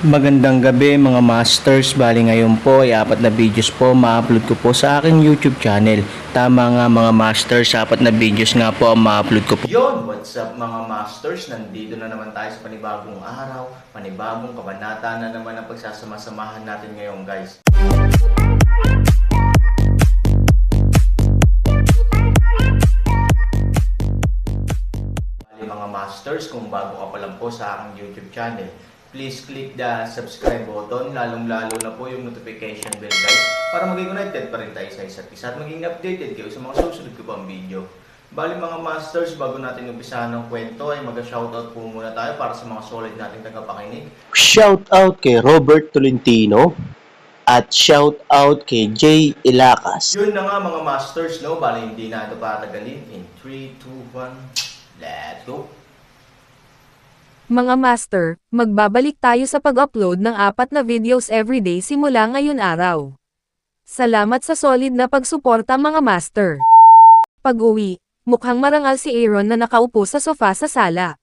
Magandang gabi mga masters, bali ngayon po ay 4 na videos po ma-upload ko po sa aking YouTube channel. Tama nga mga masters, 4 na videos nga po ang ma-upload ko po. Yon, what's up mga masters, nandito na naman tayo sa panibagong araw, panibagong kabanata na naman ang pagsasama-samahan natin ngayon guys. Bali mga masters, kung bago ka pa lang po sa aking YouTube channel, please click the subscribe button, lalong-lalo na po yung notification bell guys, para maging connected pa rin tayo sa isa't isa at maging updated kayo sa mga susunod ko pang video. Bali mga masters, bago natin umpisahan ng kwento ay mag-shoutout po muna tayo para sa mga solid nating tagapakinig. Shoutout kay Robert Tolentino at shoutout kay Jay Ilacas. Yun na nga mga masters, no? Bali hindi na ito patagalin. In 3, 2, 1, let's go! Mga master, magbabalik tayo sa pag-upload ng 4 na videos everyday simula ngayon araw. Salamat sa solid na pagsuporta mga master. Pag-uwi, mukhang marangal si Aaron na nakaupo sa sofa sa sala.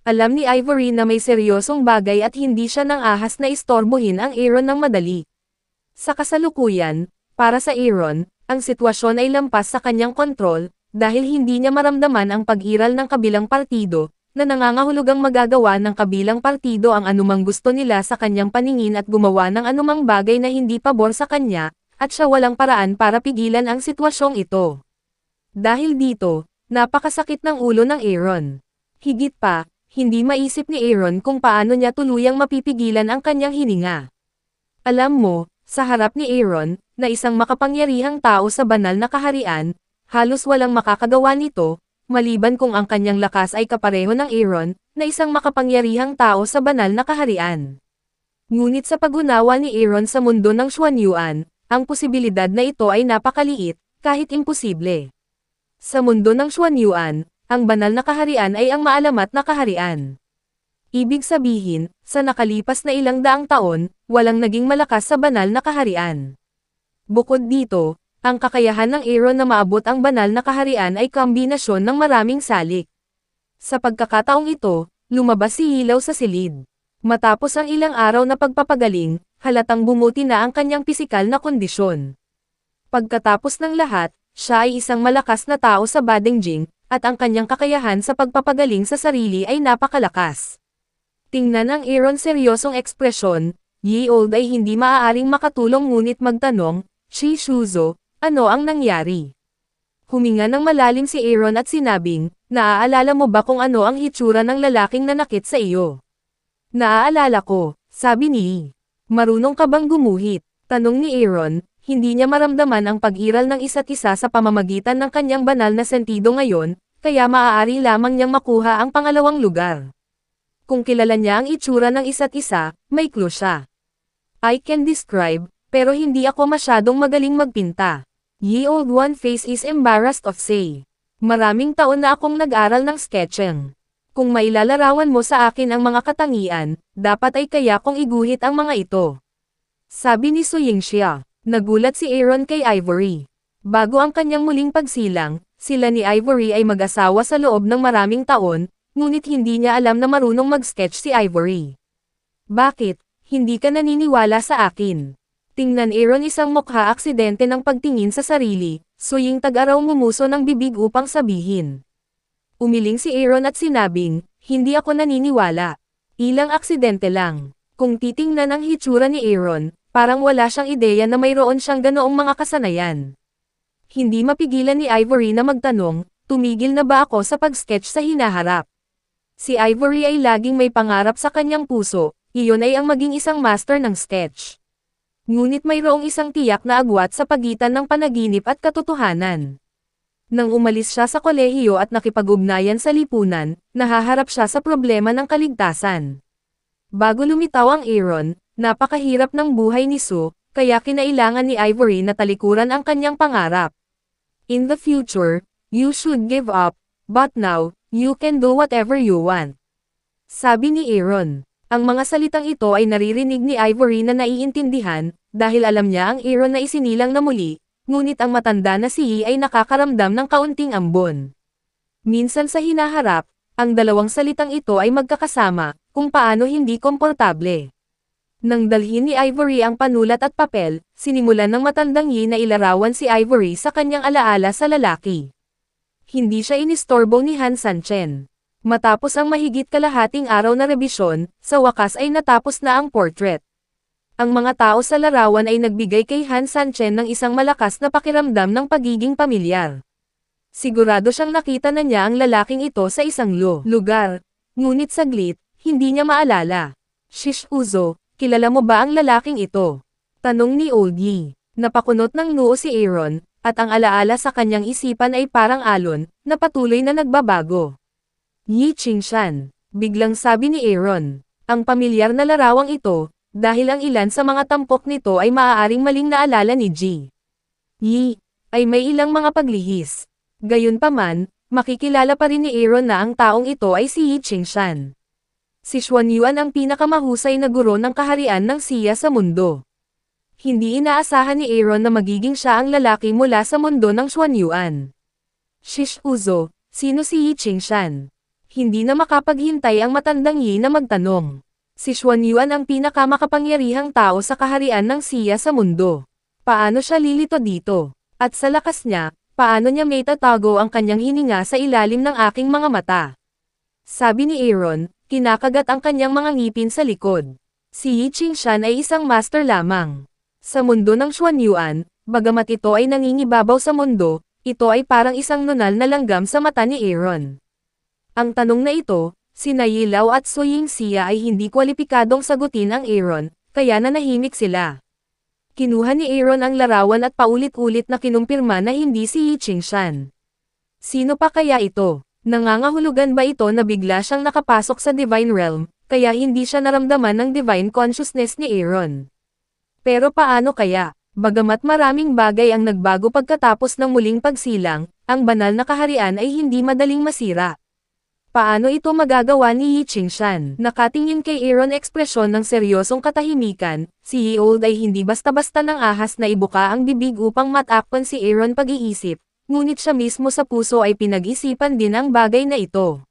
Alam ni Ivory na may seryosong bagay at hindi siya nang ahas na istorbohin ang Aaron ng madali. Sa kasalukuyan, para sa Aaron, ang sitwasyon ay lampas sa kanyang kontrol, dahil hindi niya maramdaman ang pag-iral ng kabilang partido, na nangangahulugang magagawa ng kabilang partido ang anumang gusto nila sa kanyang paningin at gumawa ng anumang bagay na hindi pabor sa kanya, at siya walang paraan para pigilan ang sitwasyong ito. Dahil dito, napakasakit ng ulo ng Aaron. Higit pa, hindi maisip ni Aaron kung paano niya tuluyang mapipigilan ang kanyang hininga. Alam mo, sa harap ni Aaron, na isang makapangyarihang tao sa banal na kaharian, halos walang makakagawa nito, maliban kung ang kanyang lakas ay kapareho ng Aaron, na isang makapangyarihang tao sa banal na kaharian. Ngunit sa pag-unawa ni Aaron sa mundo ng Xuanyuan, ang posibilidad na ito ay napakaliit, kahit imposible. Sa mundo ng Xuanyuan, ang banal na kaharian ay ang maalamat na kaharian. Ibig sabihin, sa nakalipas na ilang daang taon, walang naging malakas sa banal na kaharian. Bukod dito, ang kakayahan ng Aaron na maabot ang banal na kaharian ay kombinasyon ng maraming salik. Sa pagkakataong ito, lumabas si Hilaw sa silid. Matapos ang ilang araw na pagpapagaling, halatang bumuti na ang kanyang pisikal na kondisyon. Pagkatapos ng lahat, siya ay isang malakas na tao sa Badengjing, at ang kanyang kakayahan sa pagpapagaling sa sarili ay napakalakas. Tingnan ang Aaron seryosong ekspresyon, Ye Old ay hindi maaaring makatulong ngunit magtanong, Shi Shuzo, ano ang nangyari? Huminga ng malalim si Aaron at sinabing, naaalala mo ba kung ano ang hitsura ng lalaking nanakit sa iyo? Naaalala ko, sabi ni Yi. Marunong ka bang gumuhit? Tanong ni Aaron, hindi niya maramdaman ang pag-iral ng isa't isa sa pamamagitan ng kanyang banal na sentido ngayon, kaya maaari lamang niyang makuha ang pangalawang lugar. Kung kilala niya ang itsura ng isa't isa, may clue siya. I can describe, pero hindi ako masyadong magaling magpinta. Ye Old One Face is embarrassed of say. Maraming taon na akong nag-aral ng sketching. Kung mailalarawan mo sa akin ang mga katangian, dapat ay kaya kong iguhit ang mga ito. Sabi ni Su Yingxia. Nagulat si Aaron kay Ivory. Bago ang kanyang muling pagsilang, sila ni Ivory ay mag-asawa sa loob ng maraming taon, ngunit hindi niya alam na marunong mag-sketch si Ivory. Bakit, hindi ka naniniwala sa akin? Tingnan Aaron isang mukha aksidente ng pagtingin sa sarili, suying tag-araw ngumuso ng bibig upang sabihin. Umiling si Aaron at sinabing, hindi ako naniniwala. Ilang aksidente lang. Kung titingnan ang hitsura ni Aaron, parang wala siyang ideya na mayroon siyang ganoong mga kasanayan. Hindi mapigilan ni Ivory na magtanong, tumigil na ba ako sa pag-sketch sa hinaharap? Si Ivory ay laging may pangarap sa kanyang puso, iyon ay ang maging isang master ng sketch. Ngunit mayroong isang tiyak na agwat sa pagitan ng panaginip at katotohanan. Nang umalis siya sa kolehiyo at nakipag-ugnayan sa lipunan, nahaharap siya sa problema ng kaligtasan. Bago lumitaw ang Aaron, napakahirap ng buhay ni Su, kaya kinailangan ni Ivory na talikuran ang kanyang pangarap. In the future, you should give up, but now, you can do whatever you want. Sabi ni Aaron. Ang mga salitang ito ay naririnig ni Ivory na naiintindihan, dahil alam niya ang Aaron na isinilang na muli, ngunit ang matanda na si Yi ay nakakaramdam ng kaunting ambon. Minsan sa hinaharap, ang dalawang salitang ito ay magkakasama, kung paano hindi komportable. Nang dalhin ni Ivory ang panulat at papel, sinimulan ng matandang Yi na ilarawan si Ivory sa kanyang alaala sa lalaki. Hindi siya inistorbo ni Han Sanchen. Matapos ang mahigit kalahating araw na rebisyon, sa wakas ay natapos na ang portrait. Ang mga tao sa larawan ay nagbigay kay Han Sanchen ng isang malakas na pakiramdam ng pagiging pamilyar. Sigurado siyang nakita na niya ang lalaking ito sa isang lugar. Ngunit saglit, hindi niya maalala. Shish Uzo, kilala mo ba ang lalaking ito? Tanong ni Old Yi. Napakunot ng noo si Aaron, at ang alaala sa kanyang isipan ay parang alon, na patuloy na nagbabago. Yi Qingshan, biglang sabi ni Aaron. Ang pamilyar na larawang ito, dahil ang ilan sa mga tampok nito ay maaaring maling naalala ni Ji. Yi, ay may ilang mga paglihis. Gayunpaman, makikilala pa rin ni Aaron na ang taong ito ay si Yi Qingshan. Si Xuanyuan ang pinakamahusay na guro ng kaharian ng Xia sa mundo. Hindi inaasahan ni Aaron na magiging siya ang lalaki mula sa mundo ng Xuanyuan. Shish Uzo, sino si Yi Qingshan? Hindi na makapaghintay ang matandang Yi na magtanong. Si Xuanyuan ang pinakamakapangyarihang tao sa kaharian ng Xia sa mundo. Paano siya lilito dito? At sa lakas niya, paano niya may tatago ang kanyang hininga sa ilalim ng aking mga mata? Sabi ni Aaron, kinakagat ang kanyang mga ngipin sa likod. Si Yi Qingshan ay isang master lamang. Sa mundo ng Xuanyuan, bagamat ito ay nangingibabaw sa mundo, ito ay parang isang nunal na langgam sa mata ni Aaron. Ang tanong na ito, sina Yi Lao at Su Yingxia ay hindi kwalipikadong sagutin ang Aaron, kaya nanahimik sila. Kinuha ni Aaron ang larawan at paulit-ulit na kinumpirma na hindi si Yi Qingshan. Sino pa kaya ito? Nangangahulugan ba ito na bigla siyang nakapasok sa Divine Realm, kaya hindi siya naramdaman ng Divine Consciousness ni Aaron? Pero paano kaya? Bagamat maraming bagay ang nagbago pagkatapos ng muling pagsilang, ang banal na kaharian ay hindi madaling masira. Paano ito magagawa ni Yi Qingshan? Nakatingin kay Aaron ekspresyon ng seryosong katahimikan, si Yi Old ay hindi basta-basta ng ahas na ibuka ang bibig upang matakpan si Aaron pag-iisip. Ngunit siya mismo sa puso ay pinag-isipan din ang bagay na ito.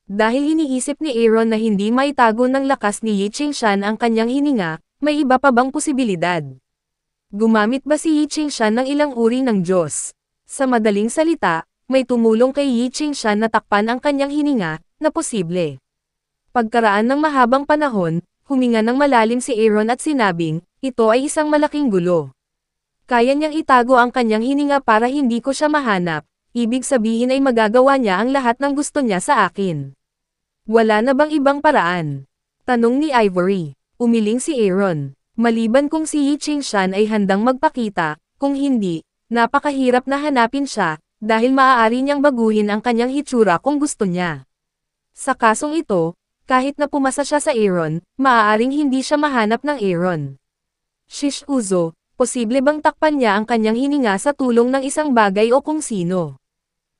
Dahil iniisip ni Aaron na hindi maitago ng lakas ni Yi Qingshan ang kanyang hininga, may iba pa bang posibilidad? Gumamit ba si Yi Qingshan ng ilang uri ng Diyos? Sa madaling salita, may tumulong kay Yi Qingshan na takpan ang kanyang hininga, na posible. Pagkaraan ng mahabang panahon, huminga ng malalim si Aaron at sinabing, ito ay isang malaking gulo. Kaya niyang itago ang kanyang hininga para hindi ko siya mahanap, ibig sabihin ay magagawa niya ang lahat ng gusto niya sa akin. Wala na bang ibang paraan? Tanong ni Ivory. Umiling si Aaron. Maliban kung si Yi Qingshan ay handang magpakita, kung hindi, napakahirap na hanapin siya, dahil maaari niyang baguhin ang kanyang hitsura kung gusto niya. Sa kasong ito, kahit na pumasa siya sa Aaron, maaaring hindi siya mahanap ng Aaron. Shish Uzo, posible bang takpan niya ang kanyang hininga sa tulong ng isang bagay o kung sino?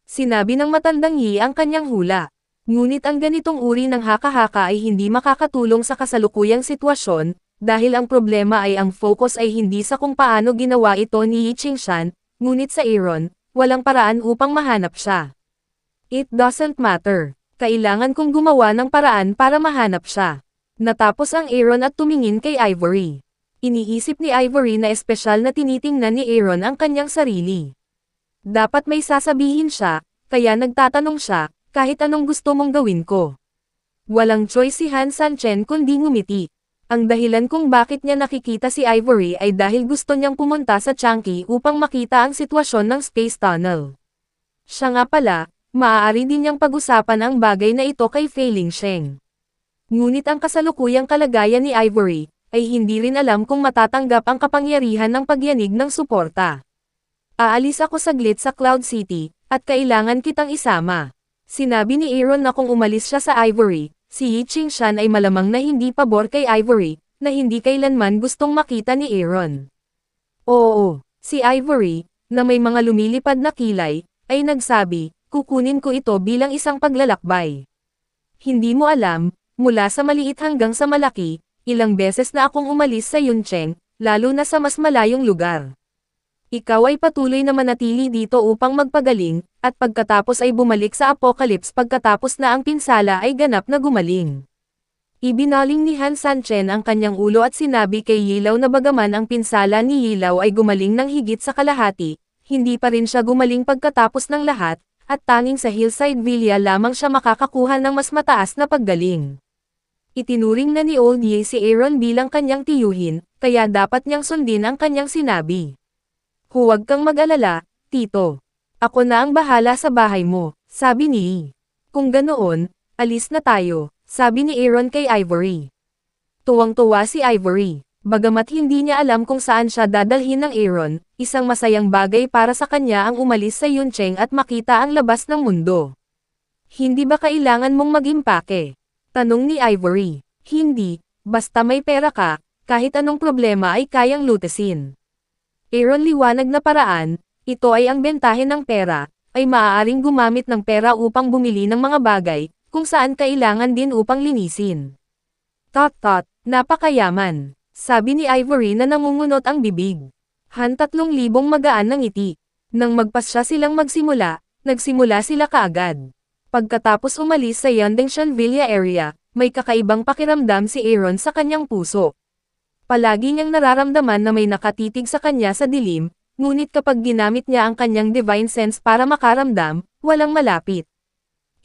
Sinabi ng matandang Yi ang kanyang hula. Ngunit ang ganitong uri ng haka-haka ay hindi makakatulong sa kasalukuyang sitwasyon, dahil ang problema ay ang focus ay hindi sa kung paano ginawa ito ni Yi Qingshan, ngunit sa Aaron, walang paraan upang mahanap siya. It doesn't matter. Kailangan kong gumawa ng paraan para mahanap siya. Natapos ang Aaron at tumingin kay Ivory. Iniisip ni Ivory na espesyal na tinitingnan ni Aaron ang kanyang sarili. Dapat may sasabihin siya, kaya nagtatanong siya, kahit anong gusto mong gawin ko. Walang choice si Han Sanchen kundi ngumiti. Ang dahilan kung bakit niya nakikita si Ivory ay dahil gusto niyang pumunta sa Changqi upang makita ang sitwasyon ng Space Tunnel. Siya nga pala, maaari din niyang pag-usapan ang bagay na ito kay Fei Lingsheng. Ngunit ang kasalukuyang kalagayan ni Ivory, ay hindi rin alam kung matatanggap ang kapangyarihan ng pagyanig ng suporta. Aalis ako saglit sa Cloud City, at kailangan kitang isama. Sinabi ni Aaron na kung umalis siya sa Ivory, si Yi Qingshan ay malamang na hindi pabor kay Ivory, na hindi kailanman gustong makita ni Aaron. Oo, si Ivory, na may mga lumilipad na kilay, ay nagsabi, kukunin ko ito bilang isang paglalakbay. Hindi mo alam, mula sa maliit hanggang sa malaki, ilang beses na akong umalis sa Yuncheng, lalo na sa mas malayong lugar. Ikaw ay patuloy na manatili dito upang magpagaling, at pagkatapos ay bumalik sa Apocalypse pagkatapos na ang pinsala ay ganap na gumaling. Ibinaling ni Han Sanchen ang kanyang ulo at sinabi kay Yilaw na bagaman ang pinsala ni Yilaw ay gumaling ng higit sa kalahati, hindi pa rin siya gumaling pagkatapos ng lahat, at tanging sa Hillside Villa lamang siya makakakuha ng mas mataas na paggaling. Itinuring na ni Old Ye si Aaron bilang kanyang tiyuhin, kaya dapat niyang sundin ang kanyang sinabi. Huwag kang mag-alala, Tito. Ako na ang bahala sa bahay mo, sabi ni Yi. Kung ganoon, alis na tayo, sabi ni Aaron kay Ivory. Tuwang-tuwa si Ivory. Bagamat hindi niya alam kung saan siya dadalhin ng Aaron, isang masayang bagay para sa kanya ang umalis sa Yuncheng at makita ang labas ng mundo. Hindi ba kailangan mong mag-impake? Tanong ni Ivory. Hindi, basta may pera ka, kahit anong problema ay kayang lutesin. Aaron liwanag na paraan, ito ay ang bentahe ng pera, ay maaaring gumamit ng pera upang bumili ng mga bagay, kung saan kailangan din upang linisin. Tot, napakayaman, sabi ni Ivory na nangungunot ang bibig. Han 3,000 magaan ng ngiti. Nang magpasya silang nagsimula sila kaagad. Pagkatapos umalis sa Yandengshan Villa area, may kakaibang pakiramdam si Aaron sa kanyang puso. Palagi niyang nararamdaman na may nakatitig sa kanya sa dilim, ngunit kapag ginamit niya ang kanyang divine sense para makaramdam, walang malapit.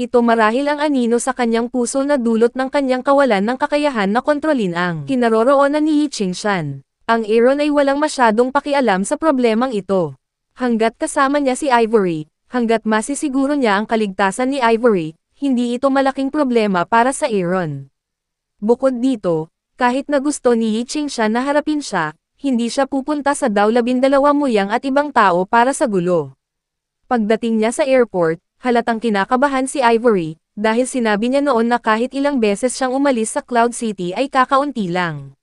Ito marahil ang anino sa kanyang puso na dulot ng kanyang kawalan ng kakayahan na kontrolin ang kinaroroonan ni Yi Qingshan. Ang Aaron ay walang masyadong pakialam sa problemang ito. Hanggat kasama niya si Ivory, hanggat masisiguro niya ang kaligtasan ni Ivory, hindi ito malaking problema para sa Aaron. Bukod dito, kahit na gusto ni Yi Qingshan na harapin siya, hindi siya pupunta sa Dao 12 Muyang at ibang tao para sa gulo. Pagdating niya sa airport, halatang kinakabahan si Ivory, dahil sinabi niya noon na kahit ilang beses siyang umalis sa Cloud City ay kakaunti lang.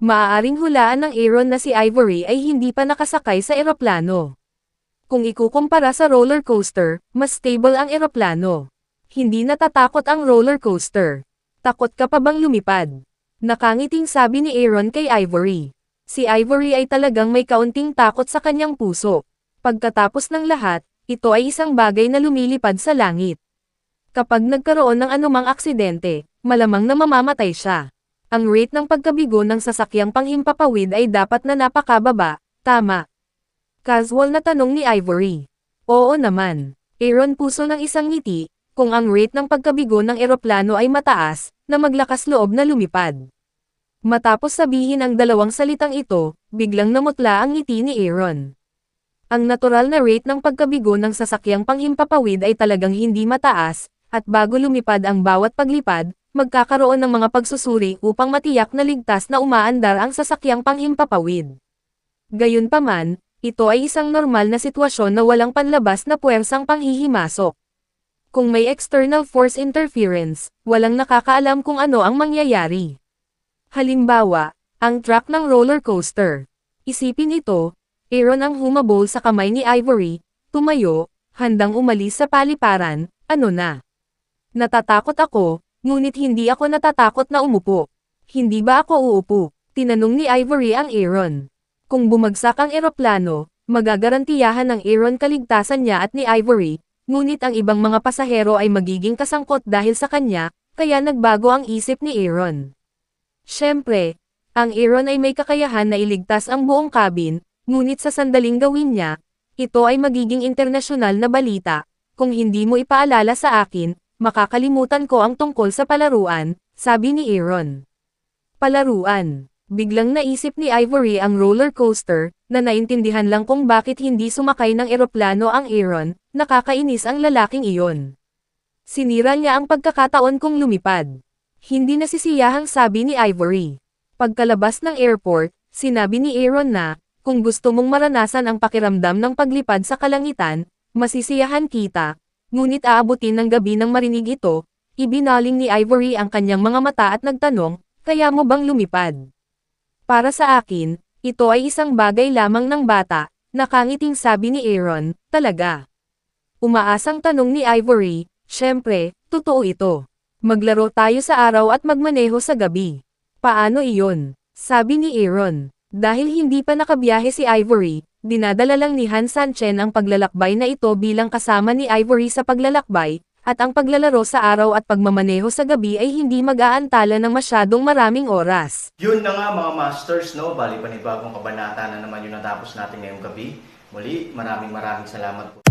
Maaaring hulaan ng Aaron na si Ivory ay hindi pa nakasakay sa eroplano. Kung ikukumpara sa roller coaster, mas stable ang eroplano. Hindi natatakot ang roller coaster. Takot ka pa bang lumipad? Nakangiting sabi ni Aaron kay Ivory. Si Ivory ay talagang may kaunting takot sa kanyang puso. Pagkatapos ng lahat, ito ay isang bagay na lumilipad sa langit. Kapag nagkaroon ng anumang aksidente, malamang na mamamatay siya. Ang rate ng pagkabigo ng sasakyang panghimpapawid ay dapat na napakababa, tama? Casual na tanong ni Ivory. Oo naman. Aaron puso ng isang ngiti, kung ang rate ng pagkabigo ng eroplano ay mataas, na maglakas loob na lumipad. Matapos sabihin ang dalawang salitang ito, biglang namutla ang ngiti ni Aaron. Ang natural na rate ng pagkabigo ng sasakyang panghimpapawid ay talagang hindi mataas, at bago lumipad ang bawat paglipad, magkakaroon ng mga pagsusuri upang matiyak na ligtas na umaandar ang sasakyang panghimpapawid. Gayunpaman, ito ay isang normal na sitwasyon na walang panlabas na puwersang panghihimasok. Kung may external force interference, walang nakakaalam kung ano ang mangyayari. Halimbawa, ang track ng roller coaster. Isipin ito, Aaron ang humabol sa kamay ni Ivory, tumayo, handang umalis sa paliparan, ano na. Natatakot ako, ngunit hindi ako natatakot na umupo. Hindi ba ako uupo? Tinanong ni Ivory ang Aaron. Kung bumagsak ang eroplano, magagarantiyahan ng Aaron kaligtasan niya at ni Ivory, ngunit ang ibang mga pasahero ay magiging kasangkot dahil sa kanya, kaya nagbago ang isip ni Aaron. Siyempre, ang Aaron ay may kakayahan na iligtas ang buong cabin, ngunit sa sandaling gawin niya, ito ay magiging internasyonal na balita. Kung hindi mo ipaalala sa akin, makakalimutan ko ang tungkol sa palaruan, sabi ni Aaron. Palaruan. Biglang naisip ni Ivory ang roller coaster, na naintindihan lang kung bakit hindi sumakay ng eroplano ang Aaron, nakakainis ang lalaking iyon. Sinira niya ang pagkakataon kong lumipad. Hindi nasisiyahang sabi ni Ivory. Pagkalabas ng airport, sinabi ni Aaron na, kung gusto mong maranasan ang pakiramdam ng paglipad sa kalangitan, masisiyahan kita, ngunit aabutin ng gabi nang marinig ito, ibinaling ni Ivory ang kanyang mga mata at nagtanong, kaya mo bang lumipad? Para sa akin, ito ay isang bagay lamang ng bata, nakangiting sabi ni Aaron, talaga. Umaasang tanong ni Ivory, syempre, totoo ito. Maglaro tayo sa araw at magmaneho sa gabi. Paano iyon? Sabi ni Aaron. Dahil hindi pa nakabiyahe si Ivory, dinadala lang ni Han Sanchen ang paglalakbay na ito bilang kasama ni Ivory sa paglalakbay, At ang paglalaro sa araw at pagmamaneho sa gabi ay hindi mag-aantala ng masyadong maraming oras. Yun na nga mga masters, no? Bali panibagong kabanata na naman yung natapos natin ngayong gabi. Muli, maraming salamat po.